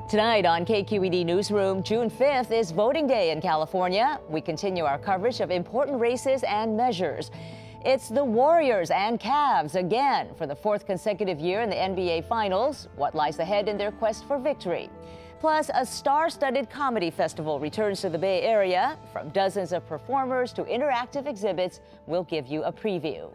Tonight on KQED Newsroom, June 5th is voting day in California. We continue our coverage of important races and measures. It's the Warriors and Cavs again for the fourth consecutive year in the NBA Finals. What lies ahead in their quest for victory? Plus, a star-studded comedy festival returns to the Bay Area. From dozens of performers to interactive exhibits, we'll give you a preview.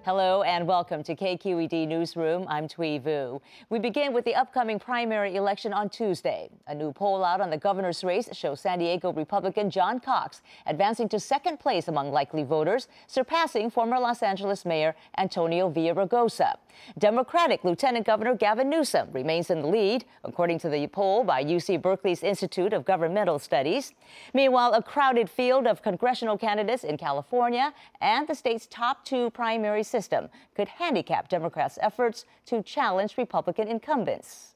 Hello and welcome to KQED Newsroom. I'm Thuy Vu. We begin with the upcoming primary election on Tuesday. A new poll out on the governor's race shows San Diego Republican John Cox advancing to second place among likely voters, surpassing former Los Angeles Mayor Antonio Villaraigosa. Democratic Lieutenant Governor Gavin Newsom remains in the lead, according to the poll by UC Berkeley's Institute of Governmental Studies. Meanwhile, a crowded field of congressional candidates in California and the state's top two primary system could handicap Democrats' efforts to challenge Republican incumbents.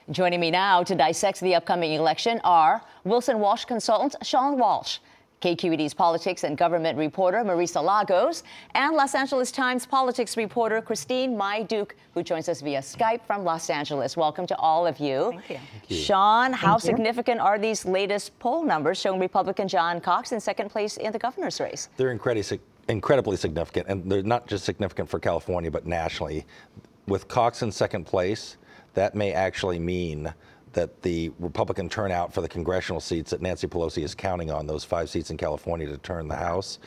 Joining me now to dissect the upcoming election are Wilson Walsh consultant Sean Walsh, KQED's politics and government reporter Marisa Lagos, and Los Angeles Times politics reporter Christine Mai-Duc, who joins us via Skype from Los Angeles. Welcome to all of you. Thank you. Thank you. Sean, how significant are these latest poll numbers showing Republican John Cox in second place in the governor's race? They're incredibly significant, and they're not just significant for California, but nationally. With Cox in second place, that may actually mean that the Republican turnout for the congressional seats that Nancy Pelosi is counting on, those 5 seats in California to turn the House,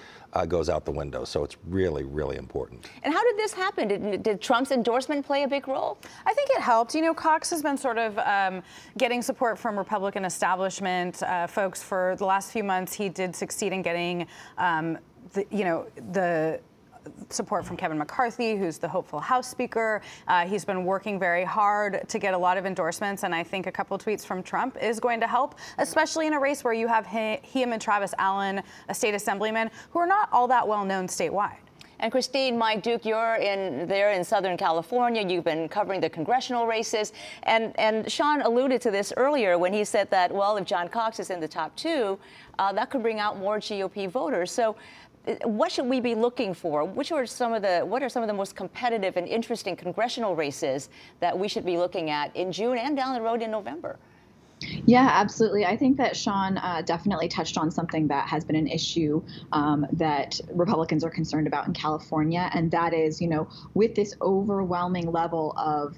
goes out the window. So it's really, really important. And how did this happen? Did Trump's endorsement play a big role? I think it helped. You know, Cox has been sort of getting support from Republican establishment folks for the last few months. He did succeed in getting the support from Kevin McCarthy, who's the hopeful House Speaker. He's been working very hard to get a lot of endorsements, and I think a couple tweets from Trump is going to help, especially in a race where you have him and Travis Allen, a state assemblyman, who are not all that well known statewide. And Christine Mai-Duc, you're there in Southern California. You've been covering the congressional races. And Sean alluded to this earlier when he said that, well, if John Cox is in the top two, that could bring out more GOP voters. So what should we be looking for? What are some of the most competitive and interesting congressional races that we should be looking at in June and down the road in November? Yeah, absolutely. I think that Sean definitely touched on something that has been an issue that Republicans are concerned about in California, and that is, you know, with this overwhelming level of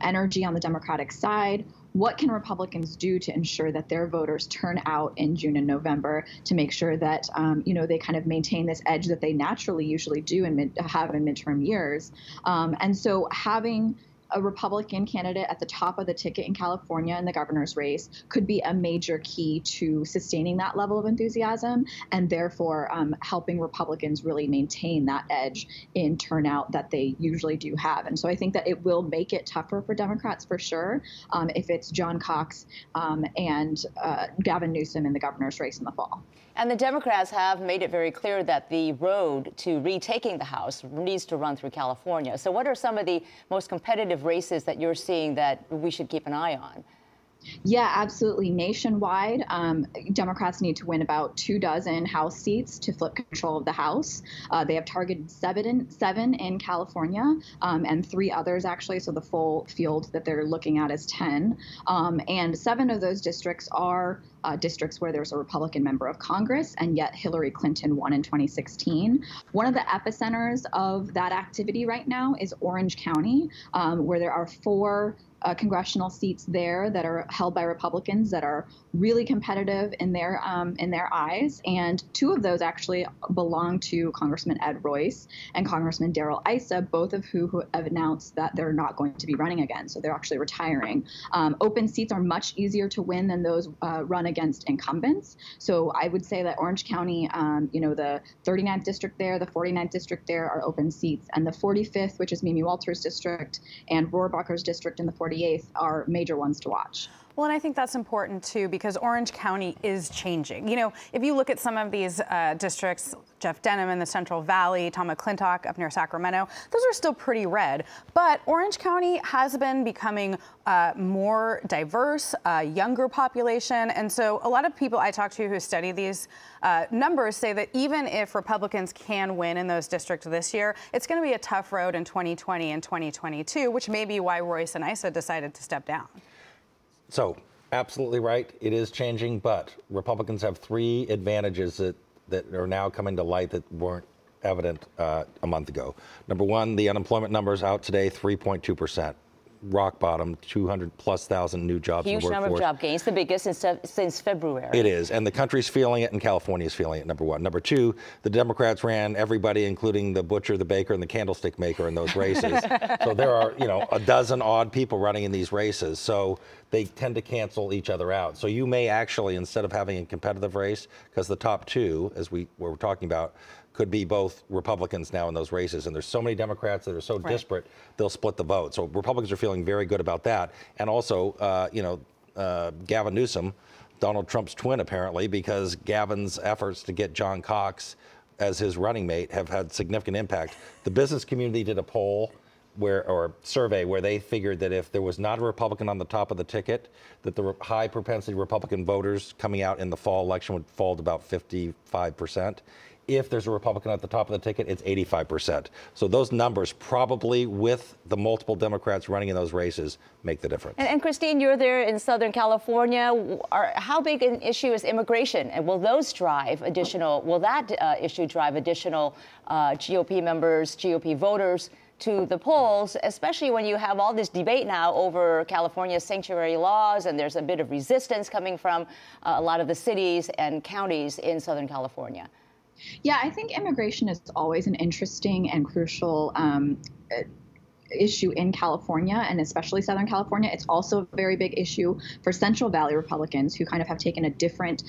energy on the Democratic side, what can Republicans do to ensure that their voters turn out in June and November to make sure that, they kind of maintain this edge that they naturally usually do and have in midterm years? And so having a Republican candidate at the top of the ticket in California in the governor's race could be a major key to sustaining that level of enthusiasm and therefore helping Republicans really maintain that edge in turnout that they usually do have. And so I think that it will make it tougher for Democrats for sure if it's John Cox and Gavin Newsom in the governor's race in the fall. And the Democrats have made it very clear that the road to retaking the House needs to run through California. So what are some of the most competitive races that you're seeing that we should keep an eye on? Yeah, absolutely. Nationwide, Democrats need to win about 24 House seats to flip control of the House. They have targeted seven in California and 3 others, actually. So the full field that they're looking at is 10. And 7 of those districts are districts where there's a Republican member of Congress, and yet Hillary Clinton won in 2016. One of the epicenters of that activity right now is Orange County, where there are 4 congressional seats there that are held by Republicans that are really competitive in their eyes, and 2 of those actually belong to Congressman Ed Royce and Congressman Darrell Issa, both of who have announced that they're not going to be running again, so they're actually retiring. Open seats are much easier to win than those run against incumbents. So I would say that Orange County, the 39th district there, the 49th district there are open seats, and the 45th, which is Mimi Walters' district, and Rohrabacher's district in the 48th are major ones to watch. Well, and I think that's important, too, because Orange County is changing. You know, if you look at some of these districts, Jeff Denham in the Central Valley, Tom McClintock up near Sacramento, those are still pretty red. But Orange County has been becoming more diverse, younger population. And so a lot of people I talk to who study these numbers say that even if Republicans can win in those districts this year, it's going to be a tough road in 2020 and 2022, which may be why Royce and Issa decided to step down. So absolutely right. It is changing, but Republicans have 3 advantages that are now coming to light that weren't evident a month ago. Number one, the unemployment numbers out today, 3.2%. Rock bottom, 200,000+ new jobs in the workforce. Huge number of job gains, the biggest since February. It is, and the country's feeling it, and California's feeling it, number one. Number two, the Democrats ran everybody, including the butcher, the baker, and the candlestick maker in those races. So there are, a dozen odd people running in these races. So they tend to cancel each other out. So you may actually, instead of having a competitive race, because the top 2, as we were talking about, could be both Republicans now in those races. And there's so many Democrats that are so disparate, they'll split the vote. So Republicans are feeling very good about that. And also, Gavin Newsom, Donald Trump's twin, apparently, because Gavin's efforts to get John Cox as his running mate have had significant impact. The business community did a poll survey where they figured that if there was not a Republican on the top of the ticket, that the high propensity Republican voters coming out in the fall election would fall to about 55%. If there's a Republican at the top of the ticket, it's 85%. So those numbers, probably with the multiple Democrats running in those races, make the difference. And Christine, you're there in Southern California. How big an issue is immigration? And will that issue drive additional GOP members, GOP voters to the polls, especially when you have all this debate now over California's sanctuary laws, and there's a bit of resistance coming from a lot of the cities and counties in Southern California? Yeah, I think immigration is always an interesting and crucial issue in California, and especially Southern California. It's also a very big issue for Central Valley Republicans, who kind of have taken a different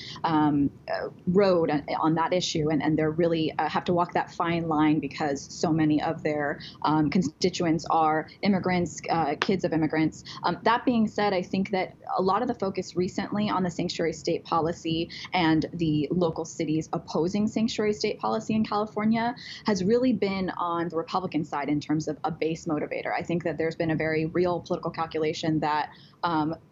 road on that issue, and they're really have to walk that fine line because so many of their constituents are immigrants, kids of immigrants. That being said, I think that a lot of the focus recently on the sanctuary state policy and the local cities opposing sanctuary state policy in California has really been on the Republican side in terms of a base motivator. I think that there's been a very real political calculation that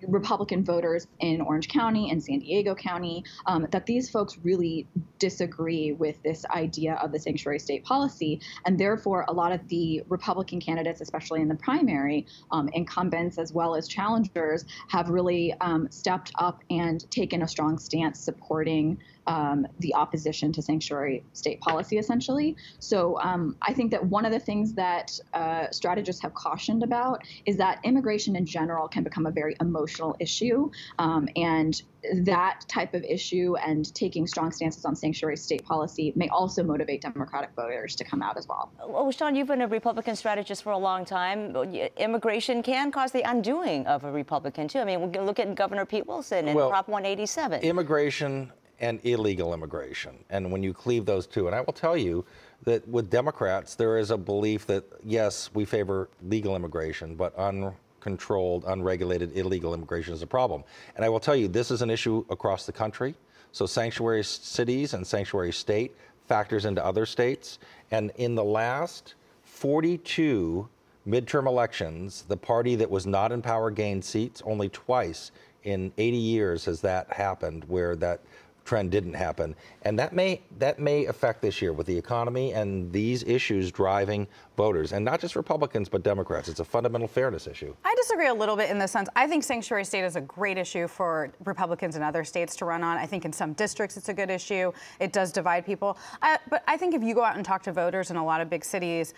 Republican voters in Orange County and San Diego County, that these folks really disagree with this idea of the sanctuary state policy. And therefore, a lot of the Republican candidates, especially in the primary, incumbents as well as challengers, have really stepped up and taken a strong stance supporting the opposition to sanctuary state policy, essentially. So I think that one of the things that strategists have cautioned about is that immigration in general can become a very emotional issue, and that type of issue and taking strong stances on sanctuary state policy may also motivate Democratic voters to come out as well. Well, Sean, you've been a Republican strategist for a long time. Immigration can cause the undoing of a Republican, too. I mean, we can look at Governor Pete Wilson and Prop 187. Immigration and illegal immigration, and when you cleave those two, and I will tell you that with Democrats, there is a belief that, yes, we favor legal immigration, but uncontrolled, unregulated, illegal immigration is a problem. And I will tell you, this is an issue across the country. So sanctuary cities and sanctuary state factors into other states. And in the last 42 midterm elections, the party that was not in power gained seats. Only twice in 80 years has that happened, where that trend didn't happen. And that may affect this year with the economy and these issues driving voters, and not just Republicans, but Democrats. It's a fundamental fairness issue. I disagree a little bit in the sense, I think sanctuary state is a great issue for Republicans in other states to run on. I think in some districts it's a good issue. It does divide people. But I think if you go out and talk to voters in a lot of big cities,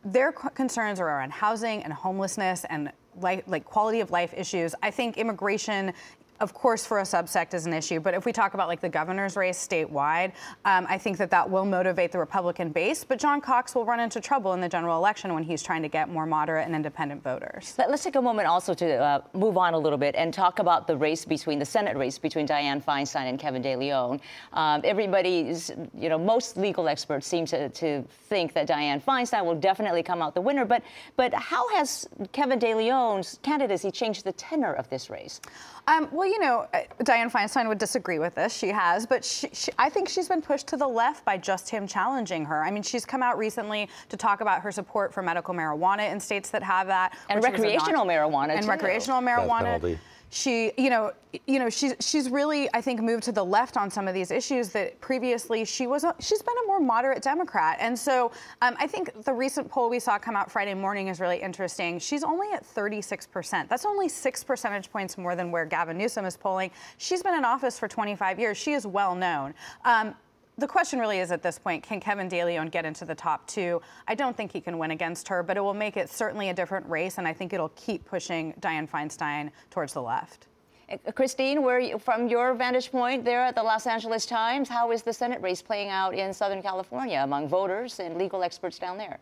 their concerns are around housing and homelessness and like quality of life issues. I think immigration, of course, for a subsect is an issue, but if we talk about like the governor's race statewide, I think that will motivate the Republican base. But John Cox will run into trouble in the general election when he's trying to get more moderate and independent voters. Let's take a moment also to move on a little bit and talk about the Senate race between Dianne Feinstein and Kevin De Leon. Most legal experts seem to think that Dianne Feinstein will definitely come out the winner. But how has Kevin De Leon's candidacy changed the tenor of this race? Dianne Feinstein would disagree with this. She has, but I think she's been pushed to the left by just him challenging her. I mean, she's come out recently to talk about her support for medical marijuana in states that have that. And recreational marijuana, and recreational marijuana. she's really, I think, moved to the left on some of these issues that previously she's been a more moderate Democrat. And so I think the recent poll we saw come out Friday morning is really interesting. She's only at 36%. That's only 6 percentage points more than where Gavin Newsom is polling. She's been in office for 25 years. She is well known. The question really is at this point, can Kevin De Leon get into the top 2? I don't think he can win against her, but it will make it certainly a different race, and I think it'll keep pushing Dianne Feinstein towards the left. Christine, from your vantage point there at the Los Angeles Times, how is the Senate race playing out in Southern California among voters and legal experts down there?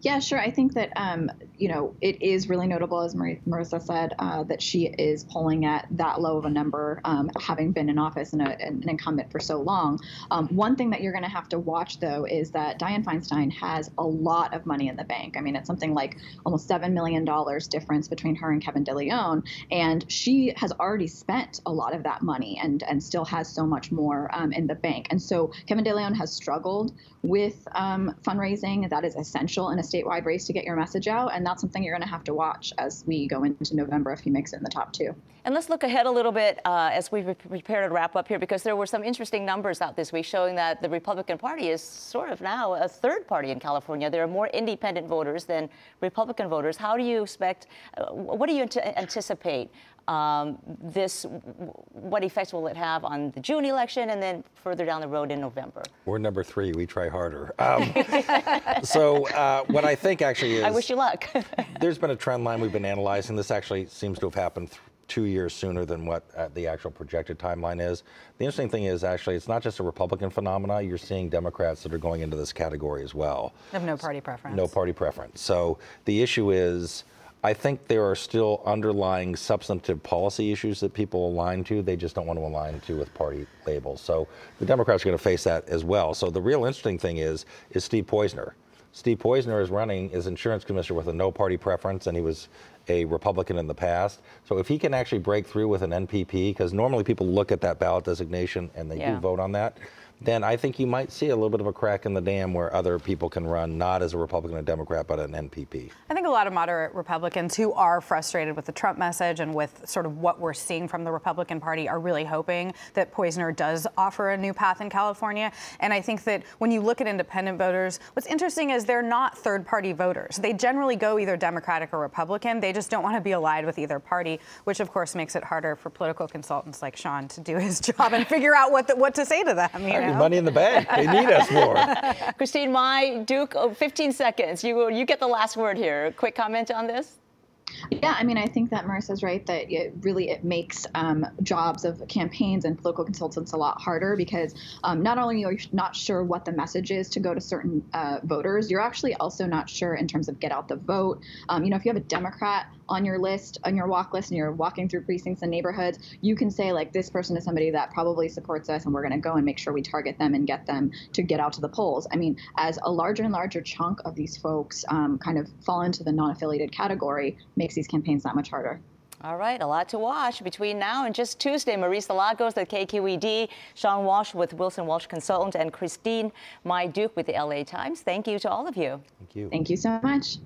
Yeah, sure. I think that, it is really notable, as Marisa said, that she is polling at that low of a number, having been in office and an incumbent for so long. One thing that you're going to have to watch, though, is that Dianne Feinstein has a lot of money in the bank. I mean, it's something like almost $7 million difference between her and Kevin De Leon. And she has already spent a lot of that money and still has so much more in the bank. And so Kevin De Leon has struggled with fundraising. That is essential in a statewide race to get your message out, and that's something you're going to have to watch as we go into November if he makes it in the top 2. And let's look ahead a little bit as we prepare to wrap up here, because there were some interesting numbers out this week showing that the Republican Party is sort of now a third party in California. There are more independent voters than Republican voters. How do you expect, what do you anticipate what effects will it have on the June election and then further down the road in November? We're number 3. We try harder. What I think actually is... I wish you luck. There's been a trend line we've been analyzing. This actually seems to have happened 2 years sooner than what the actual projected timeline is. The interesting thing is actually it's not just a Republican phenomena. You're seeing Democrats that are going into this category as well. Of no party preference. No party preference. So the issue is, I think there are still underlying substantive policy issues that people align to. They just don't want to align to with party labels. So the Democrats are going to face that as well. So the real interesting thing is Steve Poizner. Steve Poizner is running as insurance commissioner with a no party preference, and he was a Republican in the past. So if he can actually break through with an NPP, because normally people look at that ballot designation and they do vote on that, then I think you might see a little bit of a crack in the dam where other people can run, not as a Republican or Democrat, but an NPP. I think a lot of moderate Republicans who are frustrated with the Trump message and with sort of what we're seeing from the Republican Party are really hoping that Poizner does offer a new path in California. And I think that when you look at independent voters, what's interesting is they're not third-party voters. They generally go either Democratic or Republican. They just don't want to be allied with either party, which of course makes it harder for political consultants like Sean to do his job and figure out what to say to them. You know? Money in the bank. They need us more. Christine, Mai-Duc, 15 seconds. You get the last word here. Quick comment on this? Yeah, I mean, I think that Marisa's right that it makes jobs of campaigns and political consultants a lot harder because not only are you not sure what the message is to go to certain voters, you're actually also not sure in terms of get out the vote. If you have a Democrat on your list, on your walk list, and you're walking through precincts and neighborhoods, you can say, like, this person is somebody that probably supports us, and we're going to go and make sure we target them and get them to get out to the polls. I mean, as a larger and larger chunk of these folks kind of fall into the non-affiliated category, makes these campaigns that much harder. All right, a lot to watch between now and just Tuesday. Marisa Lagos at KQED, Sean Walsh with Wilson Walsh Consultant, and Christine Mai-Duc with the LA Times. Thank you to all of you. Thank you. Thank you so much.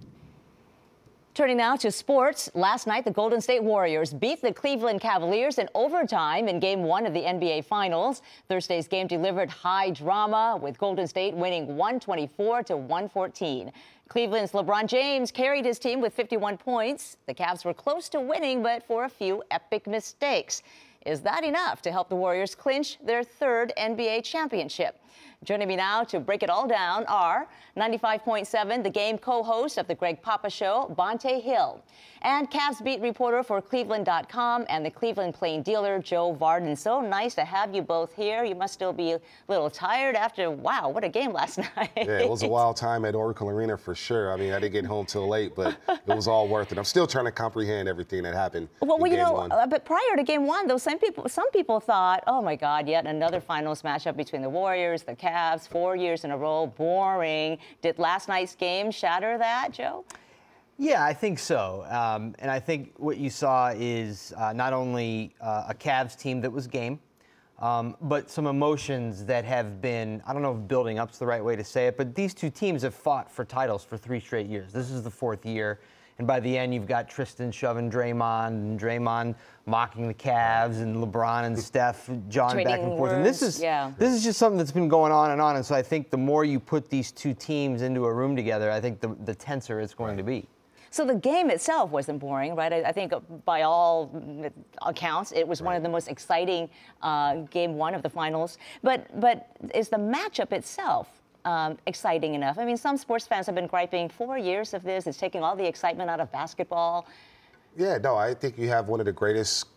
Turning now to sports. Last night, the Golden State Warriors beat the Cleveland Cavaliers in overtime in Game 1 of the NBA Finals. Thursday's game delivered high drama, with Golden State winning 124-114. Cleveland's LeBron James carried his team with 51 points. The Cavs were close to winning, but for a few epic mistakes. Is that enough to help the Warriors clinch their third NBA championship? Joining me now to break it all down are 95.7 The Game co-host of the Greg Papa Show, Bonta Hill, and Cavs beat reporter for Cleveland.com and the Cleveland Plain dealer, Joe Vardon. So nice to have you both here. You must still be a little tired after, wow, what a game last night. Yeah, it was a wild time at Oracle Arena for sure. I mean, I didn't get home till late, but it was all worth it. I'm still trying to comprehend everything that happened in Game 1. But prior to Game 1, though, some people thought, oh my God, yet another finals matchup between the Warriors, the Cavs, 4 years in a row, boring. Did last night's game shatter that, Joe? Yeah, I think so. And I think what you saw is not only a Cavs team that was game, but some emotions that have been, I don't know if building up's the right way to say it, but these two teams have fought for titles for 3 straight years. This is the 4th year. And by the end, you've got Tristan shoving Draymond, and Draymond mocking the Cavs, and LeBron and Steph jawing back and forth. And this is just something that's been going on. And so I think the more you put these two teams into a room together, I think the tenser it's going to be. So the game itself wasn't boring, right? I think by all accounts, it was one of the most exciting game one of the finals. But is the matchup itself exciting enough? I mean, some sports fans have been griping 4 years of this. It's taking all the excitement out of basketball. Yeah, no, I think you have one of the greatest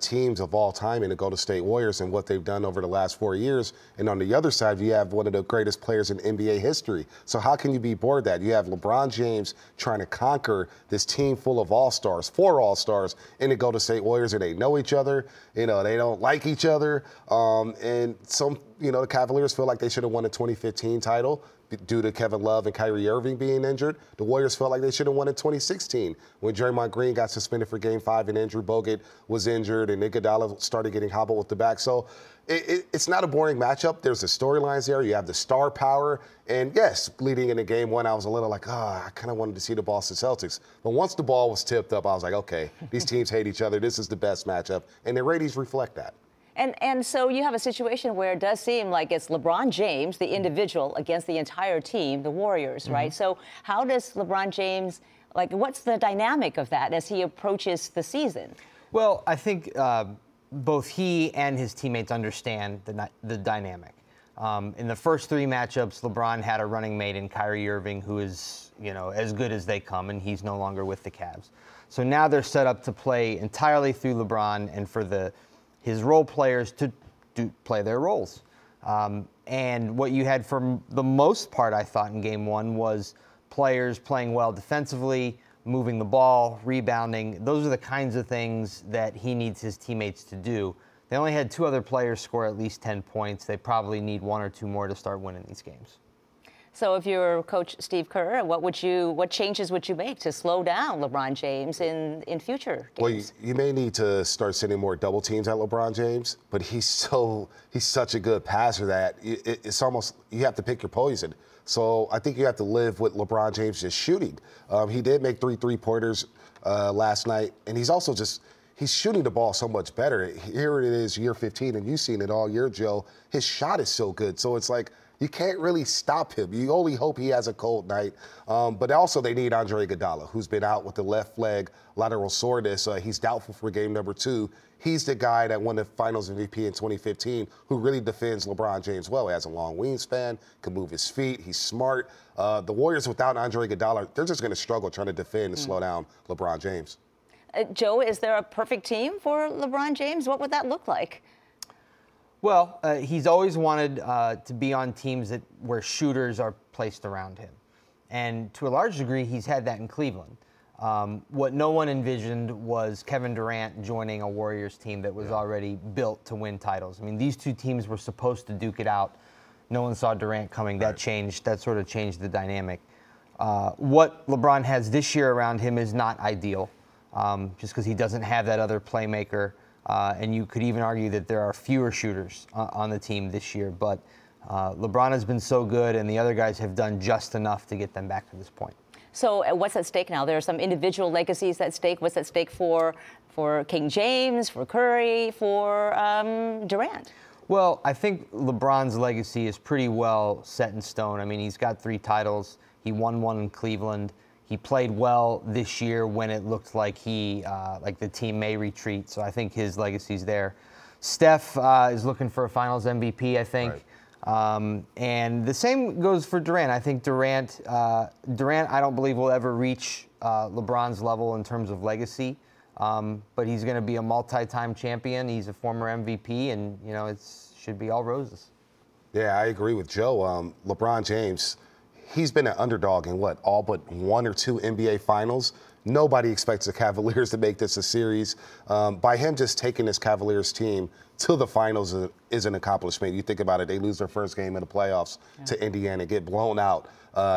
teams of all time in the Golden State Warriors and what they've done over the last 4 years. And on the other side, you have one of the greatest players in NBA history. So how can you be bored of that? You have LeBron James trying to conquer this team full of all-stars, 4 all-stars in the Golden State Warriors, and they know each other. You know, they don't like each other. And some, the Cavaliers feel like they should have won the 2015 title due to Kevin Love and Kyrie Irving being injured. The Warriors felt like they should have won in 2016 when Draymond Green got suspended for Game 5 and Andrew Bogut was injured and Iguodala started getting hobbled with the back. So it's not a boring matchup. There's the storylines there. You have the star power. And yes, leading into Game 1, I was a little like, I kind of wanted to see the Boston Celtics. But once the ball was tipped up, I was like, okay, these teams hate each other. This is the best matchup. And the ratings reflect that. And so you have a situation where it does seem like it's LeBron James, the individual, against the entire team, the Warriors, right? So how does LeBron James, what's the dynamic of that as he approaches the season? Well, I think both he and his teammates understand the dynamic. In the first 3 matchups, LeBron had a running mate in Kyrie Irving, who is, as good as they come, and he's no longer with the Cavs. So now they're set up to play entirely through LeBron and for his role players to play their roles. And what you had for the most part, I thought, in Game 1 was players playing well defensively, moving the ball, rebounding. Those are the kinds of things that he needs his teammates to do. They only had 2 other players score at least 10 points. They probably need 1 or 2 more to start winning these games. So if you're Coach Steve Kerr, what changes would you make to slow down LeBron James in future games? Well, you may need to start sending more double teams at LeBron James, but he's such a good passer that it's almost, you have to pick your poison. So I think you have to live with LeBron James just shooting. He did make 3 3-pointers last night, and he's also he's shooting the ball so much better. Here it is, year 15, and you've seen it all year, Joe. His shot is so good. So it's like, you can't really stop him. You only hope he has a cold night. But also they need Andre Iguodala, who's been out with the left leg lateral soreness. He's doubtful for game number 2. He's the guy that won the Finals MVP in 2015 who really defends LeBron James well. He has a long wingspan, can move his feet. He's smart. The Warriors without Andre Iguodala, they're just going to struggle trying to defend and slow down LeBron James. Joe, is there a perfect team for LeBron James? What would that look like? Well, he's always wanted to be on teams where shooters are placed around him. And to a large degree, he's had that in Cleveland. What no one envisioned was Kevin Durant joining a Warriors team that was already built to win titles. I mean, these 2 teams were supposed to duke it out. No one saw Durant coming. That sort of changed the dynamic. What LeBron has this year around him is not ideal, just because he doesn't have that other playmaker. And you could even argue that there are fewer shooters on the team this year. But LeBron has been so good, and the other guys have done just enough to get them back to this point. So what's at stake now? There are some individual legacies at stake. What's at stake for King James, for Curry, for Durant? Well, I think LeBron's legacy is pretty well set in stone. I mean, he's got 3 titles. He won 1 in Cleveland. He played well this year when it looked like the team may retreat. So I think his legacy's there. Steph is looking for a Finals MVP, I think. Right. And the same goes for Durant. I think Durant, I don't believe will ever reach LeBron's level in terms of legacy. But he's going to be a multi-time champion. He's a former MVP, and it should be all roses. Yeah, I agree with Joe. LeBron James, he's been an underdog in all but 1 or 2 NBA Finals. Nobody expects the Cavaliers to make this a series. By him just taking this Cavaliers team to the Finals is an accomplishment. You think about it, they lose their first game in the playoffs to Indiana, get blown out.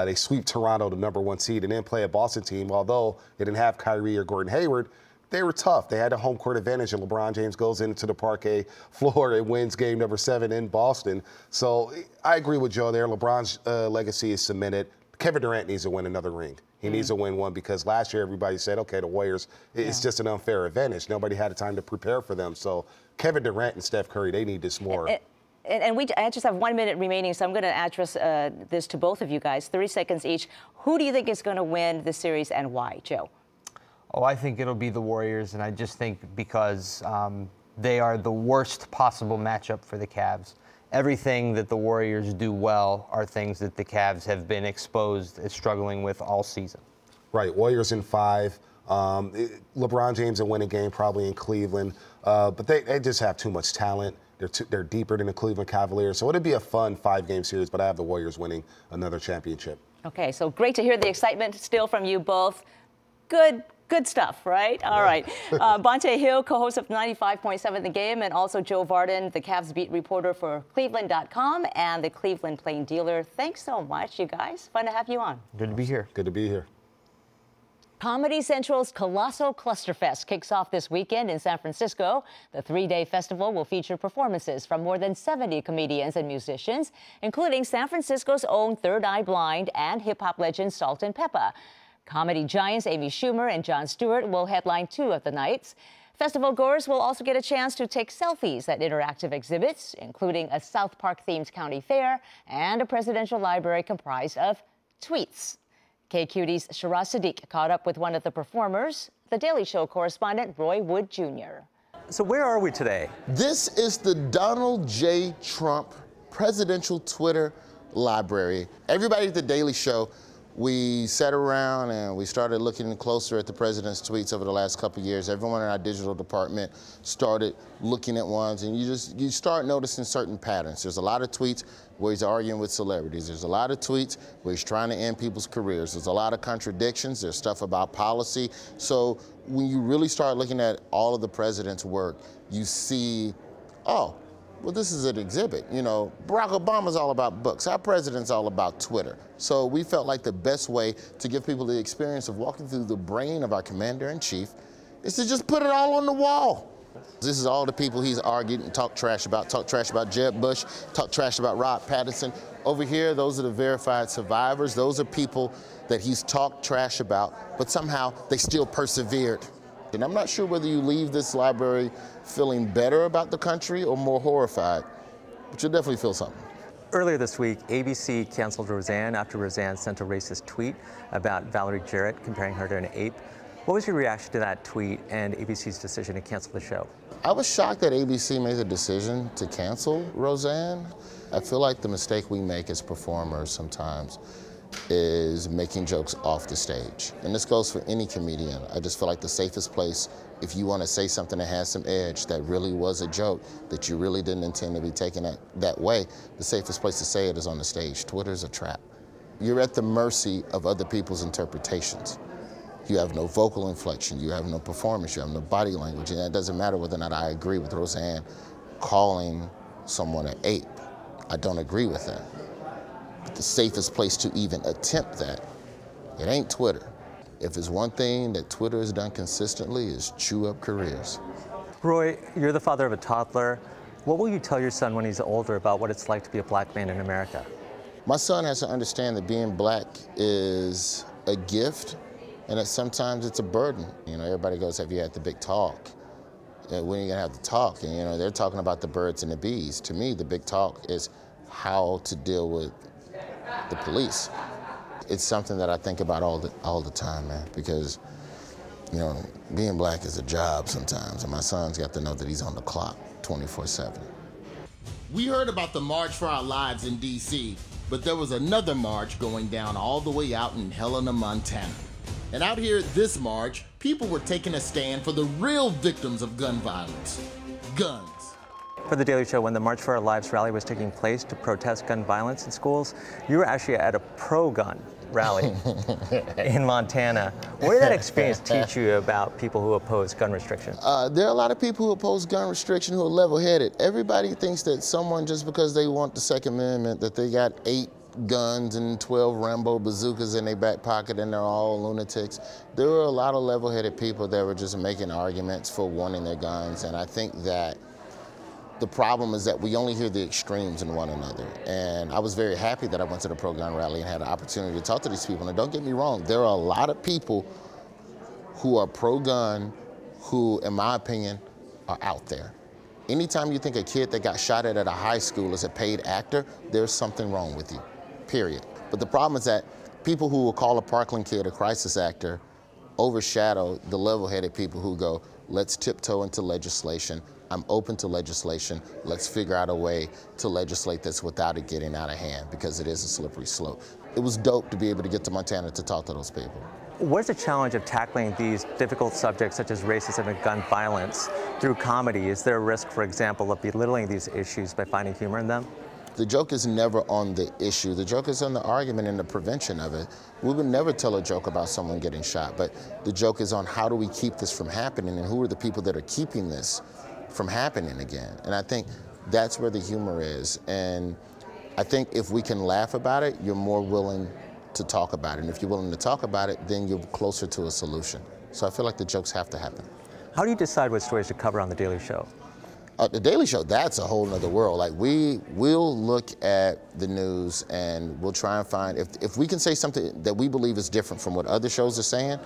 They sweep Toronto, the #1 seed, and then play a Boston team. Although they didn't have Kyrie or Gordon Hayward, they were tough. They had a home court advantage, and LeBron James goes into the parquet floor and wins game number 7 in Boston. So I agree with Joe there. LeBron's legacy is cemented. Kevin Durant needs to win another ring. He needs to win one because last year everybody said, okay, the Warriors, it's just an unfair advantage. Nobody had the time to prepare for them. So Kevin Durant and Steph Curry, they need this more. I just have 1 minute remaining, so I'm going to address this to both of you guys, 30 seconds each. Who do you think is going to win the series and why, Joe? Oh, I think it'll be the Warriors, and I just think because they are the worst possible matchup for the Cavs. Everything that the Warriors do well are things that the Cavs have been exposed as struggling with all season. Right, Warriors in 5. LeBron James will win a game probably in Cleveland, but they just have too much talent. They're deeper than the Cleveland Cavaliers, so it'll be a fun 5-game series, but I have the Warriors winning another championship. Okay, so great to hear the excitement still from you both. Good stuff, right? All right. Bonta Hill, co-host of 95.7 The Game, and also Joe Vardon, the Cavs beat reporter for Cleveland.com and the Cleveland Plain Dealer. Thanks so much, you guys. Fun to have you on. Good to be here. Good to be here. Comedy Central's Colossal Clusterfest kicks off this weekend in San Francisco. The 3-day festival will feature performances from more than 70 comedians and musicians, including San Francisco's own Third Eye Blind and hip-hop legend Salt-N-Pepa. Comedy giants Amy Schumer and Jon Stewart will headline 2 of the nights. Festival-goers will also get a chance to take selfies at interactive exhibits, including a South Park-themed county fair and a presidential library comprised of tweets. KQED's Sheraz Sadiq caught up with one of the performers, The Daily Show correspondent Roy Wood Jr. So where are we today? This is the Donald J. Trump Presidential Twitter Library. Everybody at The Daily Show, we sat around and we started looking closer at the president's tweets over the last couple of years. Everyone in our digital department started looking at ones, and you start noticing certain patterns. There's a lot of tweets where he's arguing with celebrities. There's a lot of tweets where he's trying to end people's careers. There's a lot of contradictions. There's stuff about policy. So when you really start looking at all of the president's work, you see, oh, well, this is an exhibit. You know, Barack Obama's all about books. Our president's all about Twitter. So we felt like the best way to give people the experience of walking through the brain of our commander-in-chief is to just put it all on the wall. This is all the people he's argued and talked trash about Jeb Bush, talked trash about Rob Patterson. Over here, those are the verified survivors. Those are people that he's talked trash about, but somehow they still persevered. And I'm not sure whether you leave this library feeling better about the country or more horrified, but you'll definitely feel something. Earlier this week, ABC canceled Roseanne after Roseanne sent a racist tweet about Valerie Jarrett, comparing her to an ape. What was your reaction to that tweet and ABC's decision to cancel the show? I was shocked that ABC made the decision to cancel Roseanne. I feel like the mistake we make as performers sometimes is making jokes off the stage. And this goes for any comedian. I just feel like the safest place, if you want to say something that has some edge, that really was a joke, that you really didn't intend to be taken that way, the safest place to say it is on the stage. Twitter's a trap. You're at the mercy of other people's interpretations. You have no vocal inflection, you have no performance, you have no body language, and it doesn't matter whether or not I agree with Roseanne calling someone an ape. I don't agree with that. But the safest place to even attempt that, it ain't Twitter. If it's one thing that Twitter has done consistently is chew up careers. Roy, you're the father of a toddler. What will you tell your son when he's older about what it's like to be a black man in America? My son has to understand that being black is a gift, and that sometimes it's a burden. You know, everybody goes, have you had the big talk? When are you gonna have the talk? And you know, they're talking about the birds and the bees. To me, the big talk is how to deal with the police. It's something that I think about all the time, man, because, you know, being black is a job sometimes, and my son's got to know that he's on the clock 24/7. We heard about the March for Our Lives in D.C., but there was another march going down all the way out in Helena, Montana. And out here at this march, people were taking a stand for the real victims of gun violence, guns. For The Daily Show, when the March for Our Lives rally was taking place to protest gun violence in schools, you were actually at a pro-gun rally in Montana. What did that experience teach you about people who oppose gun restriction? There are a lot of people who oppose gun restriction who are level-headed. Everybody thinks that someone, just because they want the Second Amendment, that they got 8 guns and 12 Rambo bazookas in their back pocket and they're all lunatics. There were a lot of level-headed people that were just making arguments for wanting their guns, and I think that The problem is that we only hear the extremes in one another. And I was very happy that I went to the pro-gun rally and had an opportunity to talk to these people. And don't get me wrong, there are a lot of people who are pro-gun who, in my opinion, are out there. Anytime you think a kid that got shot at a high school is a paid actor, there's something wrong with you, period. But the problem is that people who will call a Parkland kid a crisis actor overshadow the level-headed people who go, let's tiptoe into legislation. I'm open to legislation. Let's figure out a way to legislate this without it getting out of hand, because it is a slippery slope. It was dope to be able to get to Montana to talk to those people. What's the challenge of tackling these difficult subjects such as racism and gun violence through comedy? Is there a risk, for example, of belittling these issues by finding humor in them? The joke is never on the issue. The joke is on the argument and the prevention of it. We would never tell a joke about someone getting shot, but the joke is on how do we keep this from happening, and who are the people that are keeping this from happening again. And I think that's where the humor is. And I think if we can laugh about it, you're more willing to talk about it. And if you're willing to talk about it, then you're closer to a solution. So I feel like the jokes have to happen. How do you decide what stories to cover on The Daily Show? The Daily Show, that's a whole nother world. Like we'll look at the news and we'll try and find, if we can say something that we believe is different from what other shows are saying,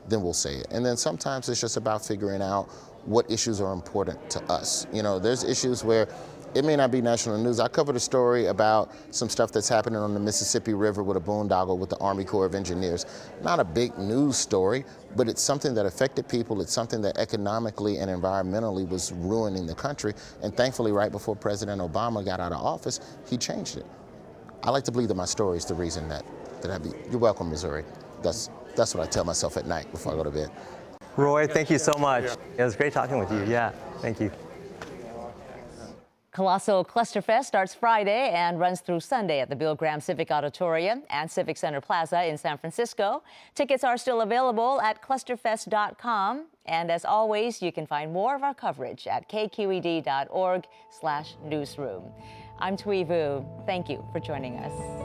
then we'll say it. And then sometimes it's just about figuring out what issues are important to us. You know, there's issues where it may not be national news. I covered a story about some stuff that's happening on the Mississippi River with a boondoggle with the Army Corps of Engineers. Not a big news story, but it's something that affected people. It's something that economically and environmentally was ruining the country. And thankfully, right before President Obama got out of office, he changed it. I like to believe that my story is the reason that you're welcome, Missouri. That's what I tell myself at night before I go to bed. Roy, thank you so much. It was great talking with you. Yeah, thank you. Colossal Clusterfest starts Friday and runs through Sunday at the Bill Graham Civic Auditorium and Civic Center Plaza in San Francisco. Tickets are still available at clusterfest.com. And as always, you can find more of our coverage at kqed.org/newsroom. I'm Thuy Vu. Thank you for joining us.